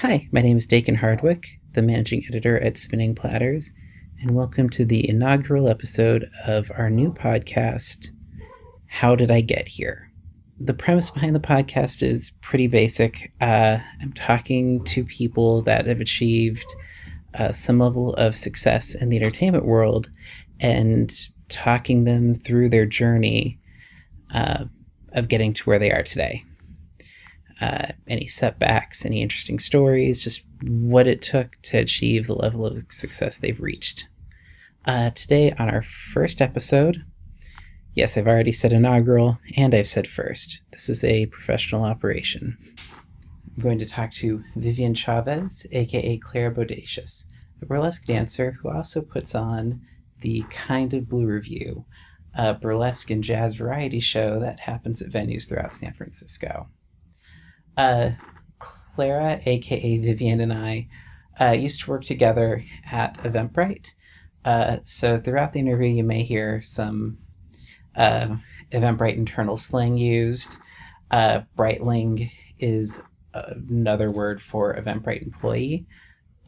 Hi, my name is Dakin Hardwick, the managing editor at Spinning Platters, and welcome to the inaugural episode of our new podcast, How Did I Get Here? The premise behind the podcast is pretty basic. I'm talking to people that have achieved some level of success in the entertainment world and talking them through their journey of getting to where they are today. Any setbacks, any interesting stories, just what it took to achieve the level of success they've reached. Today, on our first episode, yes, I've already said inaugural, and I've said first. This is a professional operation. I'm going to talk to Vivian Chavez, aka Clara Bodacious, a burlesque dancer who also puts on the Kind of Blue Review, a burlesque and jazz variety show that happens at venues throughout San Francisco. Clara, aka Vivian, and I used to work together at Eventbrite. So throughout the interview, you may hear some Eventbrite internal slang used. Brightling is another word for Eventbrite employee.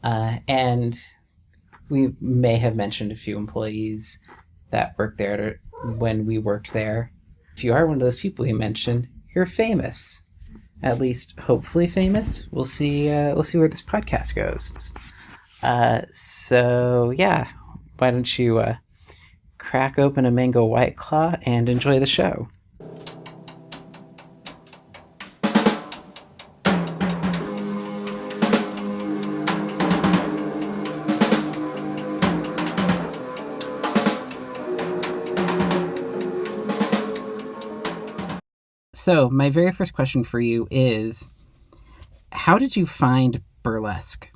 And we may have mentioned a few employees that worked there when we worked there. If you are one of those people we mentioned, you're famous. At least, hopefully famous. We'll see. We'll see where this podcast goes. So yeah, why don't you crack open a mango White Claw and enjoy the show? So, my very first question for you is, how did you find burlesque?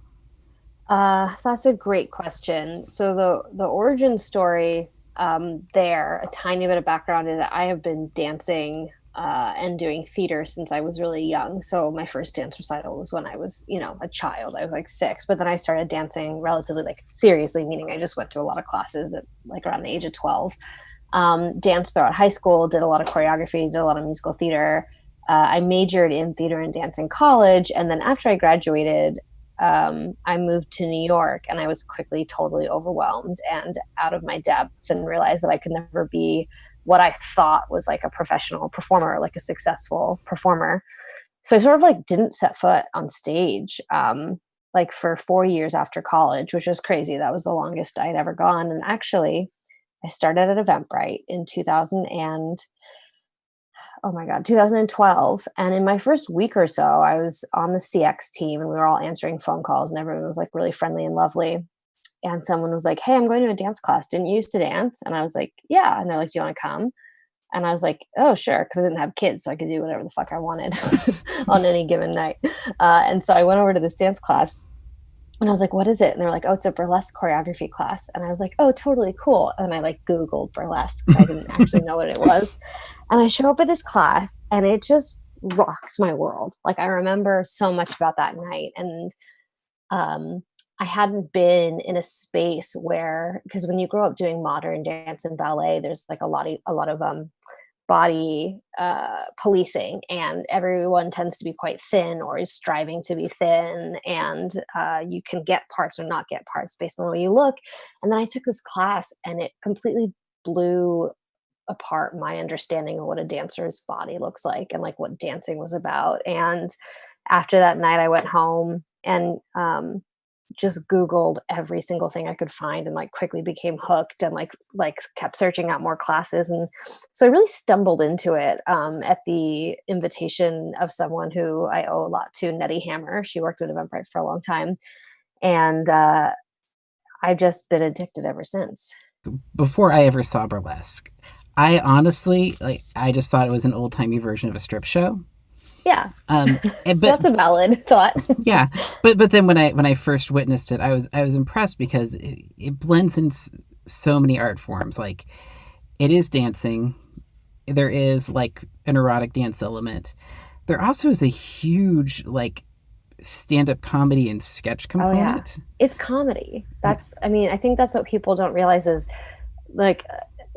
That's a great question. So the origin story there, a tiny bit of background is that I have been dancing and doing theater since I was really young. So my first dance recital was when I was, a child. I was like 6, but then I started dancing relatively like seriously, meaning I just went to a lot of classes at like around the age of 12. Danced throughout high school, did a lot of choreography, did a lot of musical theater. I majored in theater and dance in college, and then after I graduated, I moved to New York, and I was quickly totally overwhelmed and out of my depth, and realized that I could never be what I thought was like a professional performer, like a successful performer. So I sort of like didn't set foot on stage like for 4 years after college, which was crazy. That was the longest I'd ever gone. And actually, I started at Eventbrite in 2012. And in my first week or so, I was on the CX team and we were all answering phone calls and everyone was like really friendly and lovely. And someone was like, "Hey, I'm going to a dance class. Didn't you used to dance?" And I was like, "Yeah." And they're like, "Do you want to come?" And I was like, "Oh, sure." Cause I didn't have kids. So I could do whatever the fuck I wanted on any given night. And so I went over to this dance class and I was like, "What is it?" And they were like, "Oh, it's a burlesque choreography class." And I was like, "Oh, totally cool." And I like Googled burlesque. I didn't actually know what it was. And I show up at this class and it just rocked my world. Like I remember so much about that night. And um, I hadn't been in a space where, because when you grow up doing modern dance and ballet, there's like a lot of body policing, and everyone tends to be quite thin or is striving to be thin, and you can get parts or not get parts based on the way you look. And then I took this class and it completely blew apart my understanding of what a dancer's body looks like and like what dancing was about. And after that night I went home and just Googled every single thing I could find and like quickly became hooked and like kept searching out more classes. And so I really stumbled into it at the invitation of someone who I owe a lot to, Nettie Hammer. She worked at Eventbrite for a long time. And I've just been addicted ever since. Before I ever saw burlesque, I honestly I just thought it was an old timey version of a strip show. Yeah, But that's a valid thought. yeah, but then when I first witnessed it, I was impressed because it blends in so many art forms. Like it is dancing, there is like an erotic dance element. There also is a huge like stand up comedy and sketch Oh yeah, component. it's comedy. I mean, I think that's what people don't realize is like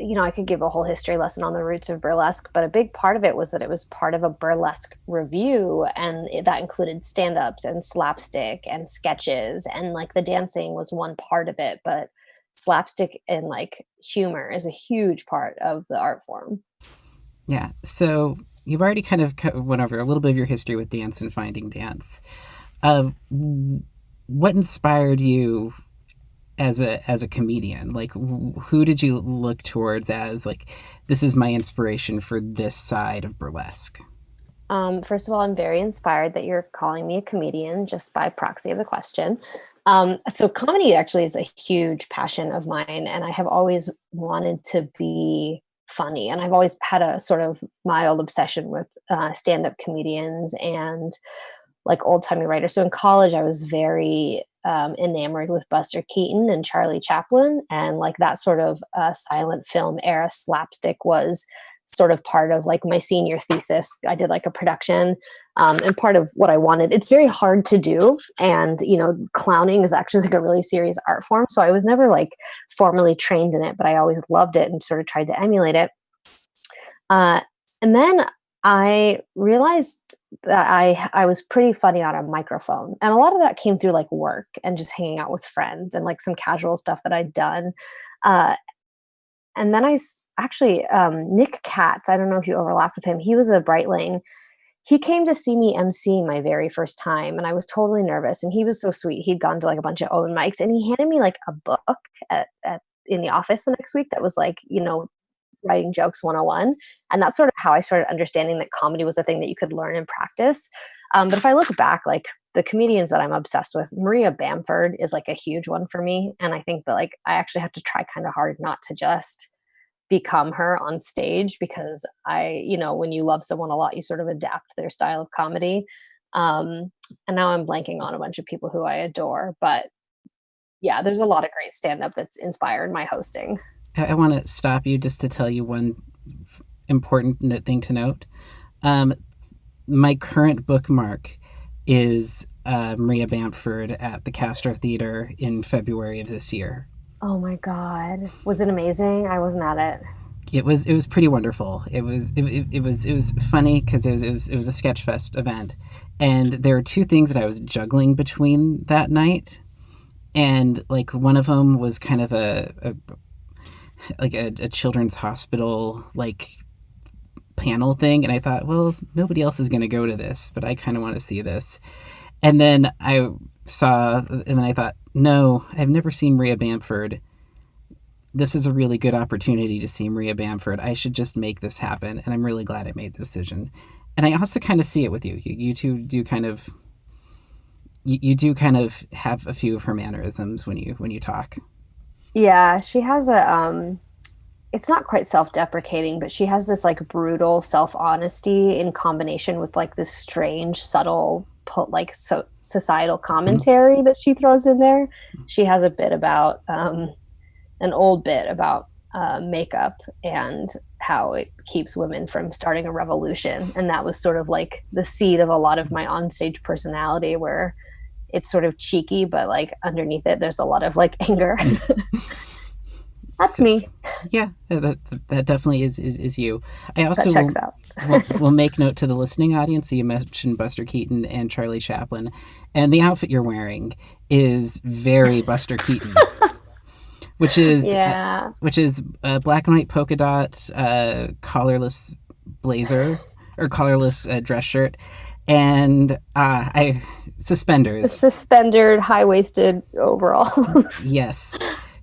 I could give a whole history lesson on the roots of burlesque, but a big part of it was that it was part of a burlesque review, and that included stand-ups and slapstick and sketches, and like the dancing was one part of it, but slapstick and like humor is a huge part of the art form. Yeah. So you've already kind of went over a little bit of your history with dance and finding dance. Uh, what inspired you as a comedian? Like, who did you look towards as like, this is my inspiration for this side of burlesque? First of all, I'm very inspired that you're calling me a comedian just by proxy of the question. So comedy actually is a huge passion of mine, and I have always wanted to be funny, and I've always had a sort of mild obsession with stand-up comedians and like old timey writers. So in college, I was very enamored with Buster Keaton and Charlie Chaplin, and like that sort of silent film era slapstick was sort of part of like my senior thesis. I did like a production, and part of what I wanted. It's very hard to do, and clowning is actually like a really serious art form. So I was never like formally trained in it, but I always loved it and sort of tried to emulate it. Uh, and then I realized that I was pretty funny on a microphone, and a lot of that came through like work and just hanging out with friends and like some casual stuff that I'd done. Uh, and then actually Nick Katz. I don't know if you overlapped with him. He was a Brightling. He came to see me MC my very first time, and I was totally nervous. And he was so sweet. He'd gone to like a bunch of open mics, and he handed me like a book in the office the next week that was like writing jokes 101. And that's sort of how I started understanding that comedy was a thing that you could learn and practice. But if I look back, like the comedians that I'm obsessed with, Maria Bamford is like a huge one for me. And I think that like I actually have to try kind of hard not to just become her on stage, because when you love someone a lot, you sort of adapt their style of comedy. And now I'm blanking on a bunch of people who I adore. But yeah, there's a lot of great stand up that's inspired my hosting. I want to stop you just to tell you one important thing to note. Um, my current bookmark is Maria Bamford at the Castro Theater in February of this year. Oh my God. Was it amazing? I wasn't at it. It was pretty wonderful. It was funny because it was a Sketchfest event, and there were two things that I was juggling between that night, and like one of them was kind of a children's hospital like panel thing, and I thought, well, nobody else is going to go to this, but I kind of want to see this. And then I thought, no, I've never seen Maria Bamford. This is a really good opportunity to see Maria Bamford. I should just make this happen, and I'm really glad I made the decision. And I also kind of see it with you. You two do kind of you do kind of have a few of her mannerisms when you talk. Yeah, she has it's not quite self-deprecating, but she has this like brutal self-honesty in combination with like this strange, subtle, societal Mm-hmm. commentary that she throws in there. She has a bit about an old bit about makeup and how it keeps women from starting a revolution, and that was sort of like the seed of a lot of my onstage personality, where it's sort of cheeky, but like underneath it, there's a lot of like anger. That's So, me. yeah, that definitely is you. I That also checks out. will make note to the listening audience. So you mentioned Buster Keaton and Charlie Chaplin, and the outfit you're wearing is very Buster Keaton, which is Yeah. black and white polka dot collarless blazer or collarless dress shirt, and I suspenders. Suspendered, high waisted overalls. Yes,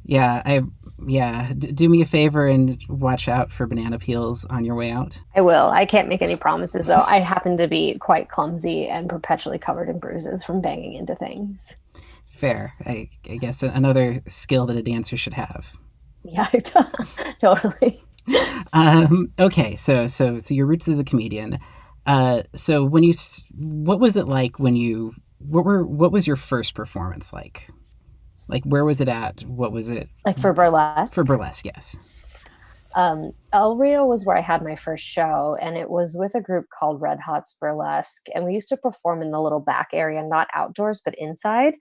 yeah, do me a favor and watch out for banana peels on your way out. I will. I can't make any promises though. I happen to be quite clumsy and perpetually covered in bruises from banging into things. Fair. I guess another skill that a dancer should have. Yeah, totally. Okay, so your roots as a comedian. So what was it like when you what was your first performance like? Like, where was it at? What was it Like for for burlesque. burlesque? Yes. El Rio was where I had my first show, and it was with a group called Red Hots Burlesque. And we used to perform in the little back area, not outdoors, but inside.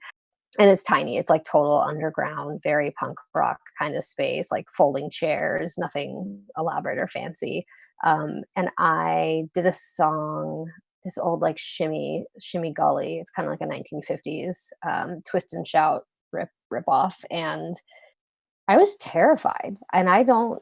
And it's tiny. It's like total underground, very punk rock kind of space, like folding chairs, nothing elaborate or fancy. And I did a song, this old like shimmy gully. It's kind of like a 1950s twist and shout rip off, and I was terrified, and I don't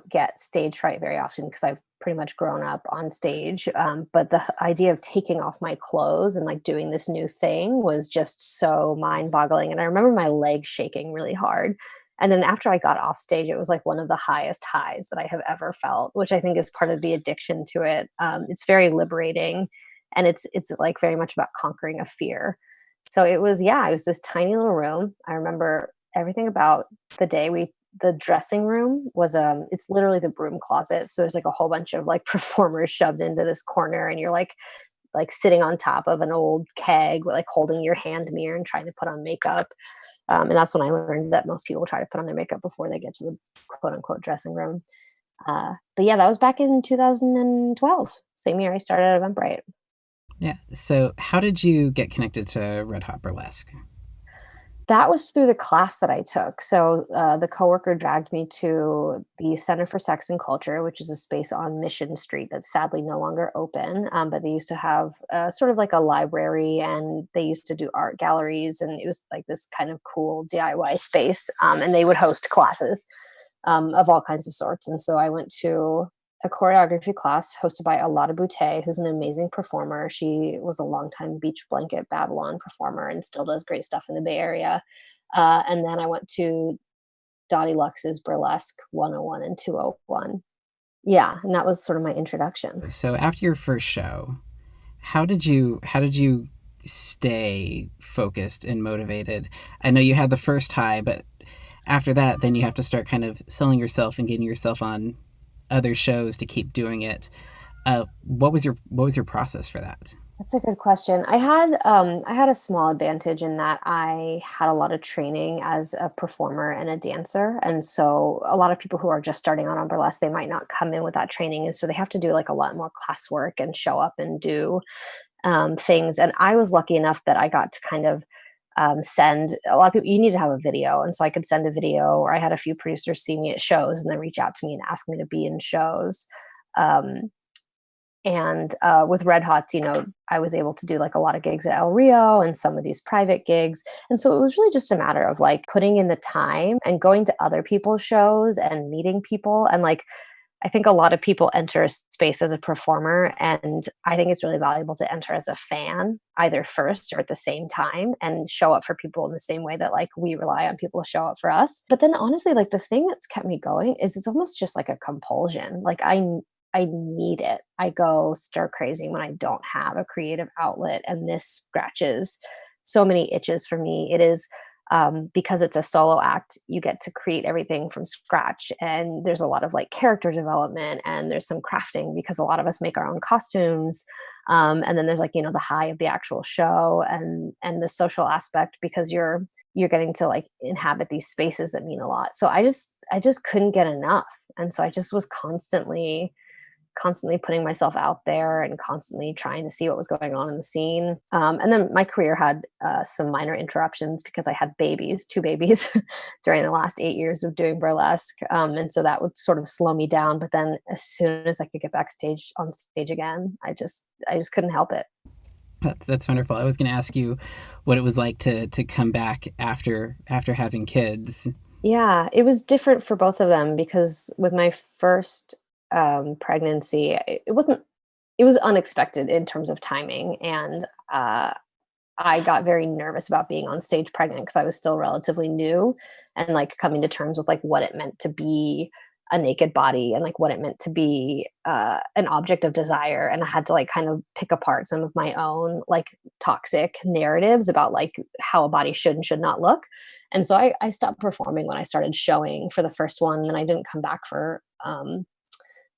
get stage fright very often because I've pretty much grown up on stage. But the idea of taking off my clothes and like doing this new thing was just so mind boggling. And I remember my legs shaking really hard. And then after I got off stage, it was like one of the highest highs that I have ever felt, which I think is part of the addiction to it. It's very liberating, and it's like very much about conquering a fear. So it was, yeah, it was this tiny little room. I remember everything about the day. The dressing room was it's literally the broom closet. So there's like a whole bunch of like performers shoved into this corner, and you're like sitting on top of an old keg, like holding your hand mirror and trying to put on makeup. And that's when I learned that most people try to put on their makeup before they get to the quote unquote dressing room. But yeah, that was back in 2012, same year I started at Eventbrite. Yeah. So, how did you get connected to Red Hot Burlesque? That was through the class that I took. So, the coworker dragged me to the Center for Sex and Culture, which is a space on Mission Street that's sadly no longer open. But they used to have sort of like a library, and they used to do art galleries, and it was like this kind of cool DIY space. And they would host classes of all kinds of sorts. And so I went to a choreography class hosted by Alada Boutte, who's an amazing performer. She was a longtime Beach Blanket Babylon performer and still does great stuff in the Bay Area. And then I went to Dottie Lux's Burlesque 101 and 201. Yeah, and that was sort of my introduction. So, after your first show, how did you stay focused and motivated? I know you had the first high, but after that, then you have to start kind of selling yourself and getting yourself on other shows to keep doing it. What was your process for that? That's a good question. I had a small advantage in that I had a lot of training as a performer and a dancer, and so a lot of people who are just starting out on burlesque, they might not come in with that training, and so they have to do like a lot more classwork and show up and do things. And I was lucky enough that I got to kind of send a lot of people. You need to have a video, and so I could send a video, or I had a few producers see me at shows and then reach out to me and ask me to be in shows. Um, and with Red Hots, I was able to do like a lot of gigs at El Rio and some of these private gigs. And so it was really just a matter of like putting in the time and going to other people's shows and meeting people. And like, I think a lot of people enter a space as a performer, and I think it's really valuable to enter as a fan, either first or at the same time, and show up for people in the same way that like we rely on people to show up for us. But then honestly, like the thing that's kept me going is it's almost just like a compulsion. Like I need it. I go stir crazy when I don't have a creative outlet, and this scratches so many itches for me. It is because it's a solo act, you get to create everything from scratch. And there's a lot of like character development, and there's some crafting because a lot of us make our own costumes. And then there's like, the high of the actual show, and the social aspect because you're getting to like inhabit these spaces that mean a lot. So I just couldn't get enough. And so I just was constantly putting myself out there and constantly trying to see what was going on in the scene. And then my career had some minor interruptions because I had babies, two babies, during the last 8 years of doing burlesque. And so that would sort of slow me down. But then as soon as I could get backstage on stage again, I just couldn't help it. That's wonderful. I was going to ask you what it was like to come back after having kids. Yeah, it was different for both of them because with my first pregnancy, it was unexpected in terms of timing. And I got very nervous about being on stage pregnant because I was still relatively new and like coming to terms with like what it meant to be a naked body and like what it meant to be an object of desire. And I had to like kind of pick apart some of my own like toxic narratives about like how a body should and should not look. And so I stopped performing when I started showing for the first one, and I didn't come back for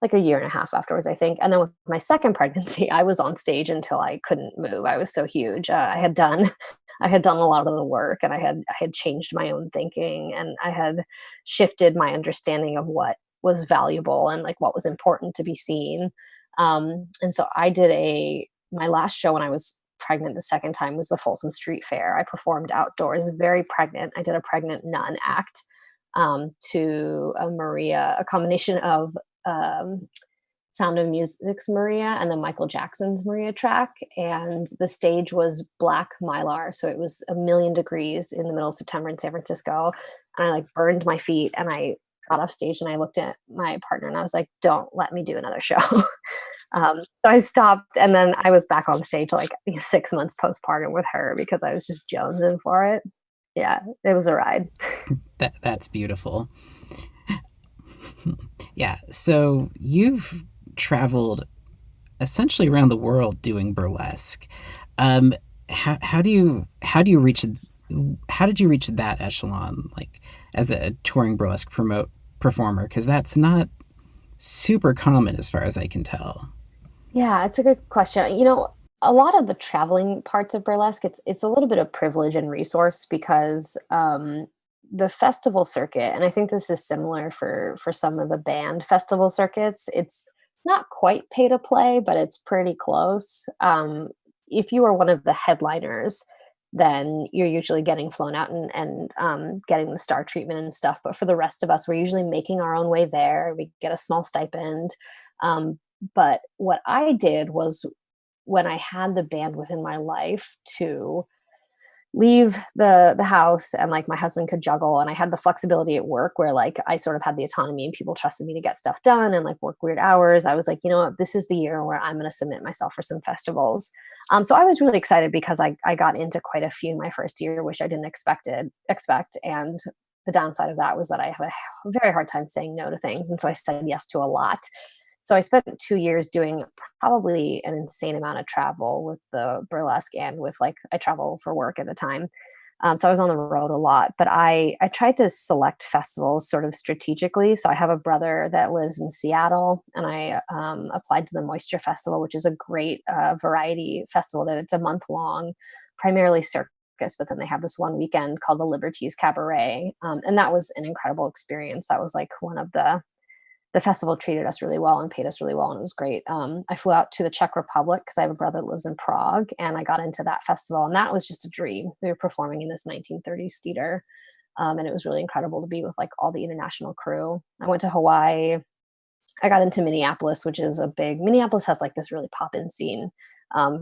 like a year and a half afterwards, I think. And then with my second pregnancy, I was on stage until I couldn't move. I was so huge. I had done a lot of the work, and I had changed my own thinking, and I had shifted my understanding of what was valuable and like what was important to be seen. And so I did my last show when I was pregnant the second time was the Folsom Street Fair. I performed outdoors, very pregnant. I did a pregnant nun act to a combination of Sound of Music's Maria and then Michael Jackson's Maria track. And the stage was black mylar. So it was 1,000,000 degrees in the middle of September in San Francisco. And I like burned my feet and I got off stage and I looked at my partner and I was like, don't let me do another show. So I stopped and then I was back on stage like 6 months postpartum with her because I was just jonesing for it. Yeah, it was a ride. That's beautiful. Yeah. So you've traveled essentially around the world doing burlesque. Um, how do you reach how did you reach that echelon, like as a touring burlesque promote performer? Because that's not super common as far as I can tell. Yeah, it's a good question. A lot of the traveling parts of burlesque, it's a little bit of privilege and resource because the festival circuit, and I think this is similar for some of the band festival circuits. It's not quite pay to play, but it's pretty close. If you are one of the headliners, then you're usually getting flown out and getting the star treatment and stuff. But for the rest of us, we're usually making our own way there. We get a small stipend. But what I did was when I had the bandwidth in my life to leave the house and like my husband could juggle and I had the flexibility at work where like I sort of had the autonomy and people trusted me to get stuff done and like work weird hours. I was like, you know what, this is the year where I'm going to submit myself for some festivals. So I was really excited because I got into quite a few my first year, which I didn't expect. And the downside of that was that I have a very hard time saying no to things. And so I said yes to a lot. So I spent 2 years doing probably an insane amount of travel with the burlesque and with like I travel for work at the time. So I was on the road a lot, but I tried to select festivals sort of strategically. So I have a brother that lives in Seattle, and I applied to the Moisture Festival, which is a great variety festival. That it's a month long, primarily circus, but then they have this one weekend called the Liberties Cabaret, and that was an incredible experience. That was like one of the festival treated us really well and paid us really well, and it was great. I flew out to the Czech Republic because I have a brother that lives in Prague, and I got into that festival, and that was just a dream. We were performing in this 1930s theater, and it was really incredible to be with like all the international crew. I went to Hawaii. I got into Minneapolis, which is Minneapolis has like this really pop-in scene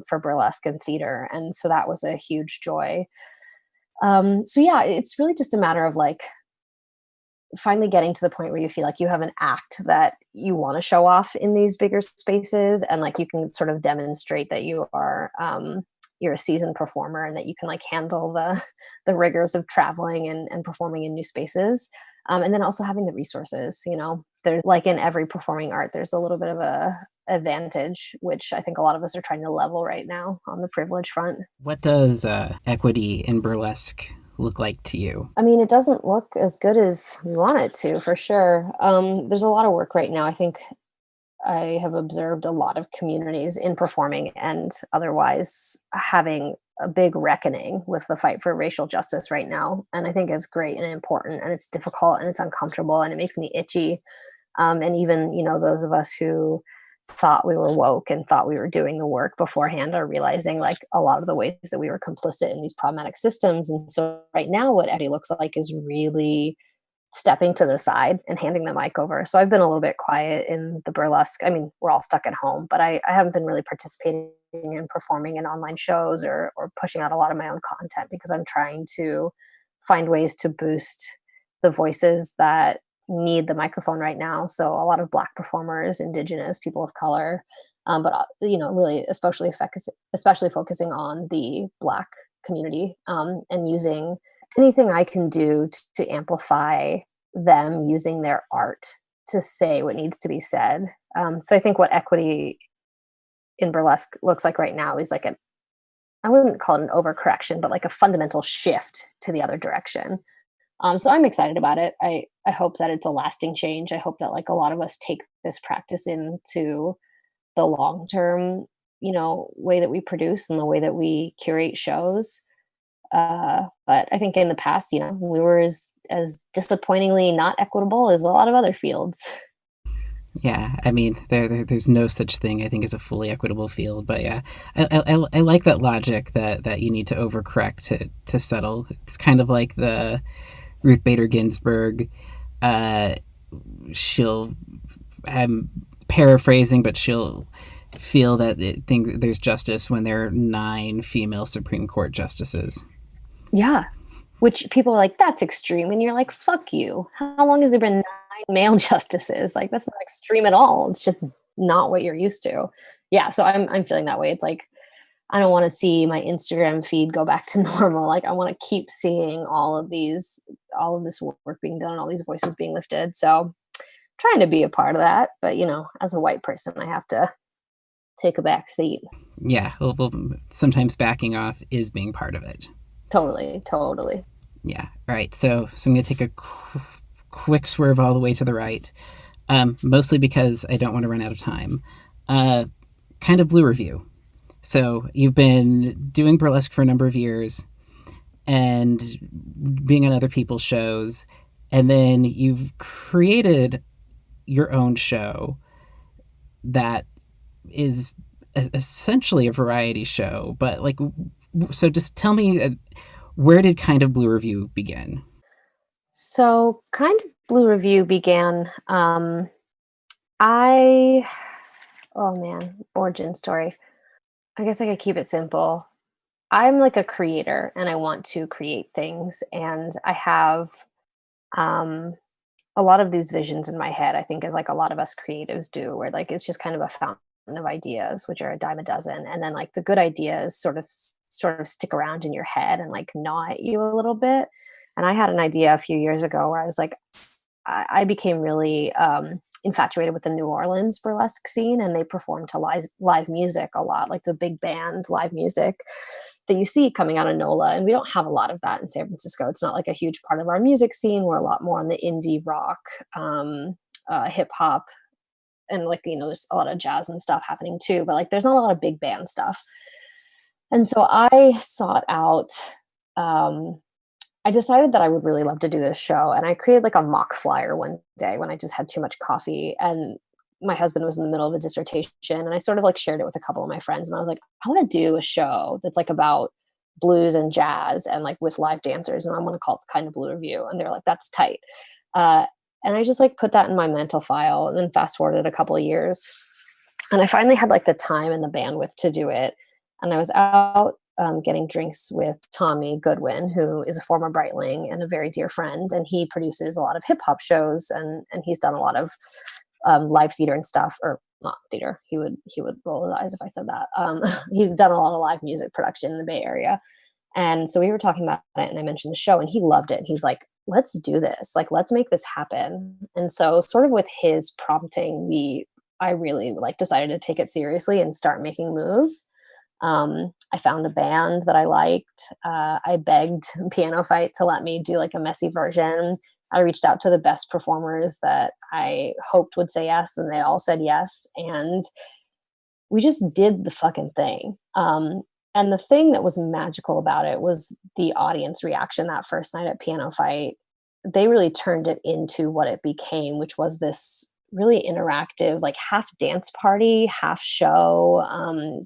for burlesque and theater, and so that was a huge joy. So yeah, it's really just a matter of like finally getting to the point where you feel like you have an act that you want to show off in these bigger spaces, and like you can sort of demonstrate that you're a seasoned performer and that you can like handle the rigors of traveling and performing in new spaces, and then also having the resources. There's like in every performing art there's a little bit of a advantage, which I think a lot of us are trying to level right now on the privilege front. What does equity in burlesque look like to you? I mean, it doesn't look as good as we want it to, for sure. There's a lot of work right now. I think I have observed a lot of communities in performing and otherwise having a big reckoning with the fight for racial justice right now. And I think it's great and important, and it's difficult and it's uncomfortable and it makes me itchy. And even, those of us who thought we were woke and thought we were doing the work beforehand are realizing like a lot of the ways that we were complicit in these problematic systems. And so right now what Eddie looks like is really stepping to the side and handing the mic over. So I've been a little bit quiet in the burlesque. I mean, we're all stuck at home, but I haven't been really participating in performing in online shows or pushing out a lot of my own content because I'm trying to find ways to boost the voices that need the microphone right now. So a lot of Black performers, Indigenous, people of color, but really especially focusing on the Black community, and using anything I can do to amplify them using their art to say what needs to be said. So I think what equity in burlesque looks like right now is like I wouldn't call it an overcorrection, but like a fundamental shift to the other direction. So I'm excited about it. I hope that it's a lasting change. I hope that like a lot of us take this practice into the long term, way that we produce and the way that we curate shows. But I think in the past, we were as disappointingly not equitable as a lot of other fields. Yeah, I mean, there's no such thing, I think, as a fully equitable field. But yeah, I like that logic that you need to overcorrect to settle. It's kind of like the Ruth Bader Ginsburg. Uh, she'll I'm paraphrasing, but she'll feel that things there's justice when there are nine female Supreme Court justices. Yeah. Which people are like, that's extreme. And you're like, fuck you. How long has there been 9 male justices? Like, that's not extreme at all. It's just not what you're used to. Yeah. So I'm feeling that way. It's like, I don't want to see my Instagram feed go back to normal. Like, I want to keep seeing all of this work being done, all these voices being lifted. So trying to be a part of that. But, as a white person, I have to take a back seat. Yeah, well, sometimes backing off is being part of it. Totally. Totally. Yeah. All right. So I'm gonna take a quick swerve all the way to the right, mostly because I don't want to run out of time. Uh, kind of blue review. So you've been doing burlesque for a number of years and being on other people's shows, and then you've created your own show that is essentially a variety show. But like, so just tell me, where did Kind of Blue Review begin? So, Kind of Blue Review began. I, oh man, origin story. I guess I could keep it simple. I'm like a creator and I want to create things. And I have um, a lot of these visions in my head, I think, as like a lot of us creatives do, where like it's just kind of a fountain of ideas, which are a dime a dozen. And then like the good ideas sort of stick around in your head and like gnaw at you a little bit. And I had an idea a few years ago where I was like, I became really infatuated with the New Orleans burlesque scene, and they perform to live music a lot, like the big band live music that you see coming out of NOLA. And we don't have a lot of that in San Francisco. It's not like a huge part of our music scene. We're a lot more on the indie rock, hip hop, and like, there's a lot of jazz and stuff happening too, but like there's not a lot of big band stuff. And so I sought out um, I decided that I would really love to do this show, and I created like a mock flyer one day when I just had too much coffee, and my husband was in the middle of a dissertation, and I sort of like shared it with a couple of my friends, and I was like, I want to do a show that's like about blues and jazz and like with live dancers, and I want to call it Kind of Blue Review. And they're like, that's tight. Uh, and I just like put that in my mental file, and then fast forwarded a couple of years, and I finally had like the time and the bandwidth to do it. And I was out getting drinks with Tommy Goodwin, who is a former Brightling and a very dear friend, and he produces a lot of hip hop shows, and he's done a lot of live theater and stuff, or not theater. He would roll his eyes if I said that. He's done a lot of live music production in the Bay Area, and so we were talking about it, and I mentioned the show, and he loved it. And he's like, "Let's do this. Like, let's make this happen." And so, sort of with his prompting, I really like decided to take it seriously and start making moves. I found a band that I liked. I begged Piano Fight to let me do like a messy version. I reached out to the best performers that I hoped would say yes, and they all said yes. And we just did the fucking thing. And the thing that was magical about it was the audience reaction that first night at Piano Fight. They really turned it into what it became, which was this really interactive, like half dance party, half show,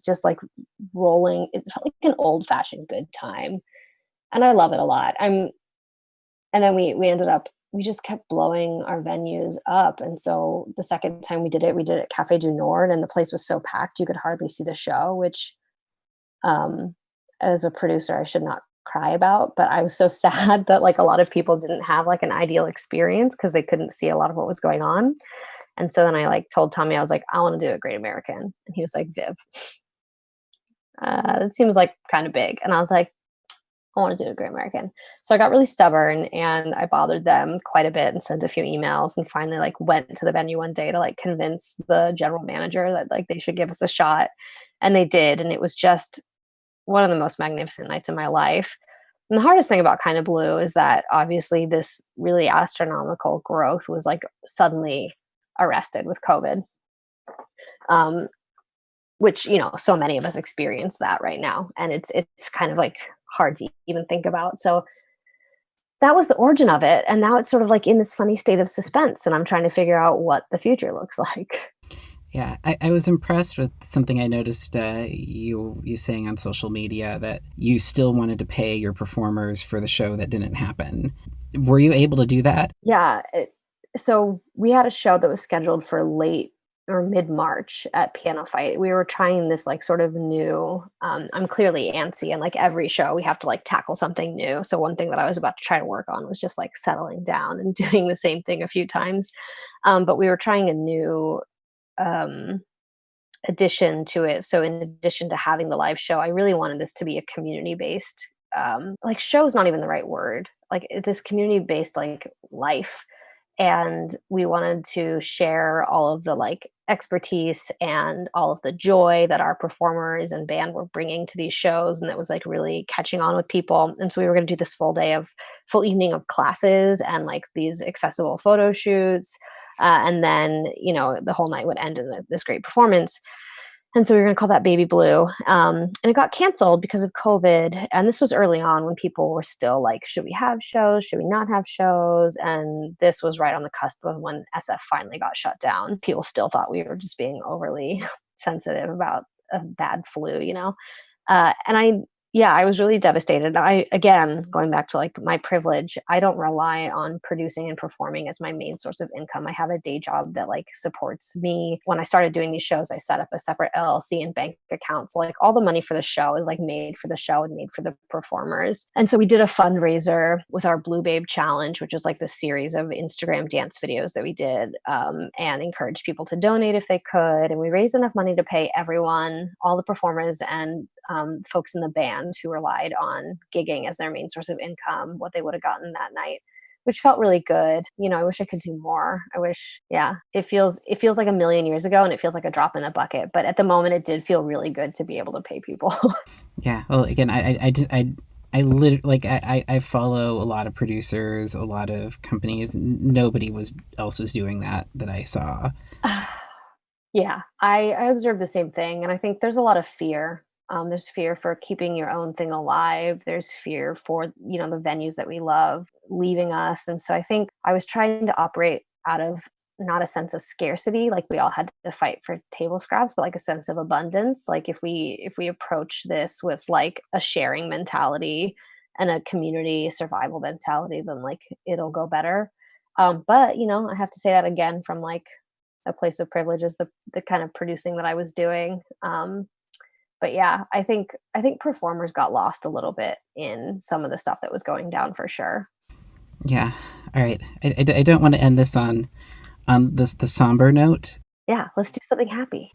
just like rolling. It felt like an old fashioned good time. And I love it a lot. And then we ended up, we just kept blowing our venues up. And so the second time we did it at Cafe du Nord, and the place was so packed you could hardly see the show, which um, as a producer, I should not cry about, but I was so sad that like a lot of people didn't have like an ideal experience because they couldn't see a lot of what was going on. And so then I like told Tommy, I was like, I want to do a Great American. And he was like, Viv, it seems like kind of big. And I was like, I want to do a Great American. So I got really stubborn and I bothered them quite a bit and sent a few emails, and finally like went to the venue one day to like convince the general manager that like they should give us a shot. And they did. And it was just one of the most magnificent nights of my life. And the hardest thing about Kind of Blue is that obviously this really astronomical growth was like suddenly arrested with COVID, um, which so many of us experience that right now, and it's kind of like hard to even think about. So that was the origin of it. And now it's sort of like in this funny state of suspense. And I'm trying to figure out what the future looks like. Yeah, I was impressed with something I noticed you saying on social media that you still wanted to pay your performers for the show that didn't happen. Were you able to do that? Yeah. So we had a show that was scheduled for late or mid-March at Piano Fight. We were trying this like sort of new, I'm clearly antsy, and like every show we have to like tackle something new. So one thing that I was about to try to work on was just like settling down and doing the same thing a few times. But we were trying a new um, addition to it. So in addition to having the live show, I really wanted this to be a community based, like show is not even the right word. Like this community based like life. And we wanted to share all of the like expertise and all of the joy that our performers and band were bringing to these shows, and that was like really catching on with people. And so we were going to do this full evening of classes and like these accessible photo shoots, and then the whole night would end in this great performance. And so we were going to call that Baby Blue. And it got canceled because of COVID. And this was early on when people were still like, should we have shows? Should we not have shows? And this was right on the cusp of when SF finally got shut down. People still thought we were just being overly sensitive about a bad flu. And I was really devastated. Again, going back to like my privilege, I don't rely on producing and performing as my main source of income. I have a day job that like supports me. When I started doing these shows, I set up a separate LLC and bank account. So like all the money for the show is like made for the show and made for the performers. And so we did a fundraiser with our Blue Babe Challenge, which was like the series of Instagram dance videos that we did, and encouraged people to donate if they could. And we raised enough money to pay everyone, all the performers and folks in the band who relied on gigging as their main source of income, what they would have gotten that night, which felt really good. I wish I could do more. I wish, yeah, it feels like a million years ago, and it feels like a drop in the bucket. But at the moment, it did feel really good to be able to pay people. Yeah. Well, again, I follow a lot of producers, a lot of companies. Nobody else was doing that I saw. Yeah, I observed the same thing. And I think there's a lot of fear. There's fear for keeping your own thing alive. There's fear for, the venues that we love leaving us. And so I think I was trying to operate out of not a sense of scarcity, like we all had to fight for table scraps, but like a sense of abundance. Like if we approach this with like a sharing mentality and a community survival mentality, then like it'll go better. But I have to say that again from like a place of privilege is the kind of producing that I was doing. But yeah, I think performers got lost a little bit in some of the stuff that was going down for sure. Yeah. All right. I don't want to end this on the somber note. Yeah, let's do something happy.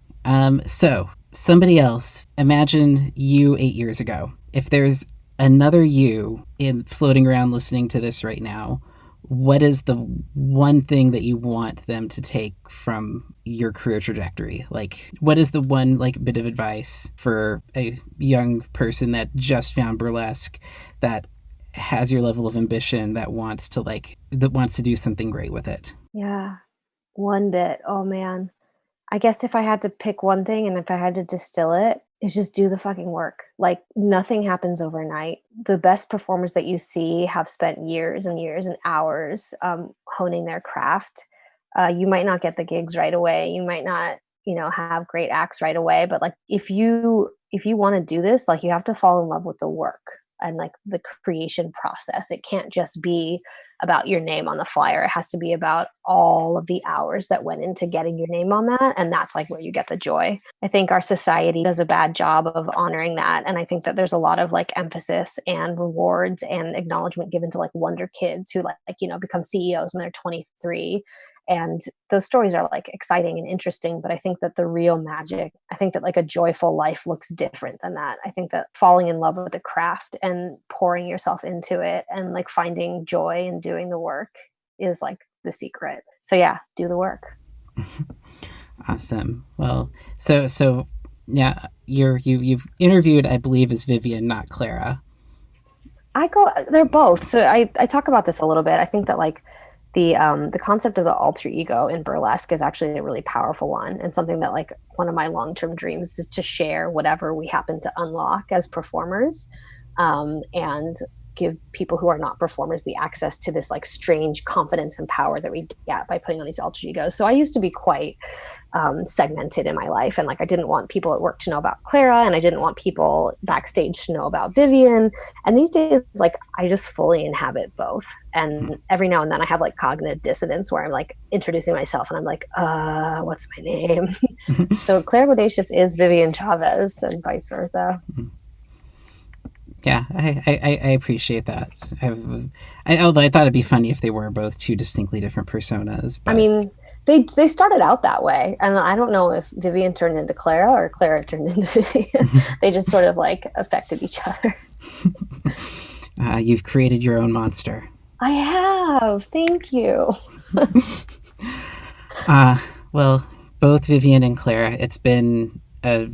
So somebody else, imagine you 8 years ago. If there's another you in floating around listening to this right now, what is the one thing that you want them to take from your career trajectory? Like, what is the one like bit of advice for a young person that just found burlesque, that has your level of ambition, that wants to do something great with it? Yeah, one bit. Oh man. I guess if I had to pick one thing and if I had to distill it, is just do the fucking work. Like nothing happens overnight. The best performers that you see have spent years and years and hours honing their craft. You might not get the gigs right away. You might not, have great acts right away. But like if you want to do this, like you have to fall in love with the work and like the creation process. It can't just be about your name on the flyer. It has to be about all of the hours that went into getting your name on that. And that's like where you get the joy. I think our society does a bad job of honoring that. And I think that there's a lot of like emphasis and rewards and acknowledgement given to like wonder kids who become CEOs when they're 23. And those stories are like exciting and interesting. But I think that the real magic, I think that like a joyful life looks different than that. I think that falling in love with the craft and pouring yourself into it and like finding joy in doing the work is like the secret. So yeah, do the work. Awesome. Well, so yeah, you've interviewed, I believe, as Vivian, not Clara. They're both. So I talk about this a little bit. I think that like the concept of the alter ego in burlesque is actually a really powerful one, and something that like one of my long-term dreams is to share whatever we happen to unlock as performers. And give people who are not performers the access to this like strange confidence and power that we get by putting on these alter egos. So I used to be quite segmented in my life, and like I didn't want people at work to know about Clara, and I didn't want people backstage to know about Vivian. And these days, like I just fully inhabit both. And every now and then I have like cognitive dissonance where I'm like introducing myself and I'm like, what's my name? So Clara Bodacious is Vivian Chavez and vice versa. Yeah, I appreciate that. Although I thought it'd be funny if they were both two distinctly different personas. But I mean, they started out that way, and I don't know if Vivian turned into Clara or Clara turned into Vivian. They just sort of like affected each other. You've created your own monster. I have. Thank you. Well, both Vivian and Clara, it's been a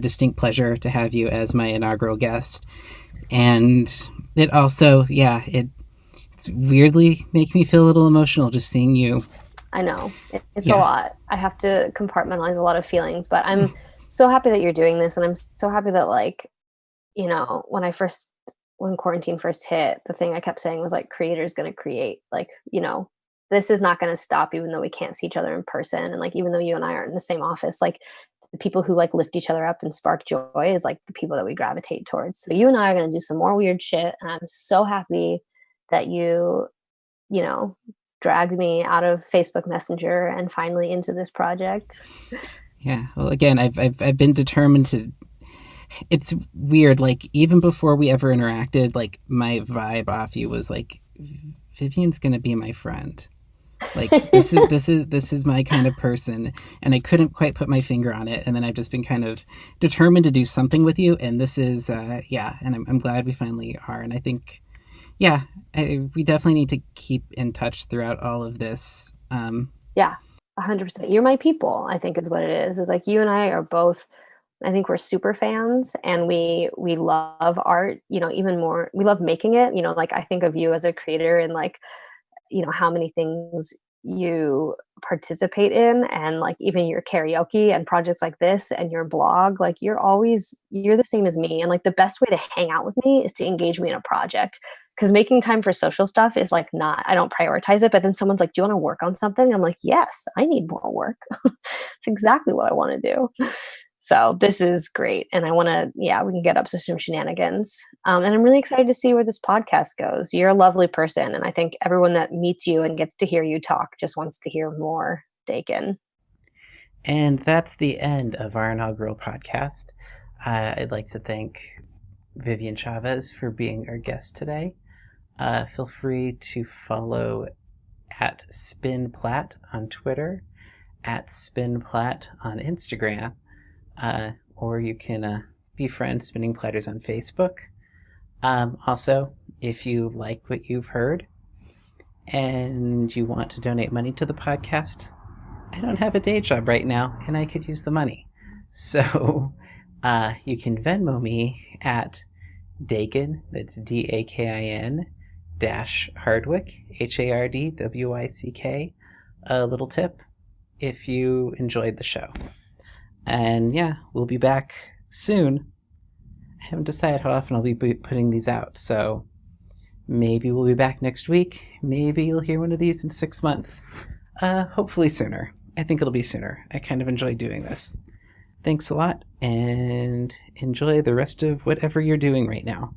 distinct pleasure to have you as my inaugural guest. And it also, it's weirdly making me feel a little emotional just seeing you. I know. It's a lot. I have to compartmentalize a lot of feelings, but I'm so happy that you're doing this. And I'm so happy that, like, you know, when quarantine first hit, the thing I kept saying was like, creators going to create, like, you know, this is not going to stop even though we can't see each other in person. And like, even though you and I aren't in the same office, like the people who like lift each other up and spark joy is like the people that we gravitate towards. So you and I are going to do some more weird shit. And I'm so happy that you know, dragged me out of Facebook Messenger and finally into this project. Yeah. Well, again, I've been determined to. It's weird. Like even before we ever interacted, like my vibe off you was like, Vivian's gonna be my friend. Like this is my kind of person, and I couldn't quite put my finger on it. And then I've just been kind of determined to do something with you. And this is and I'm glad we finally are. And I think. Yeah, we definitely need to keep in touch throughout all of this. Yeah, 100%. You're my people, I think is what it is. It's like you and I are both, I think we're super fans, and we love art, you know, even more. We love making it, you know, like I think of you as a creator and like, you know, how many things you participate in, and like even your karaoke and projects like this and your blog, like you're the same as me. And like the best way to hang out with me is to engage me in a project, because making time for social stuff is like not, I don't prioritize it. But then someone's like, do you want to work on something? I'm like, yes, I need more work. It's exactly what I want to do. So this is great. And I want to, we can get up to some shenanigans. And I'm really excited to see where this podcast goes. You're a lovely person. And I think everyone that meets you and gets to hear you talk just wants to hear more, Dakin. And that's the end of our inaugural podcast. I'd like to thank Vivian Chavez for being our guest today. Feel free to follow at SpinPlat on Twitter, at SpinPlat on Instagram, or you can befriend Spinning Platters on Facebook. Also, if you like what you've heard and you want to donate money to the podcast, I don't have a day job right now and I could use the money. So you can Venmo me at Dakin, that's Dakin, Hardwick, Hardwick, a little tip if you enjoyed the show. And we'll be back soon. I haven't decided how often I'll be putting these out, so maybe we'll be back next week. Maybe you'll hear one of these in 6 months. Hopefully sooner. I think it'll be sooner. I kind of enjoy doing this. Thanks a lot, and enjoy the rest of whatever you're doing right now.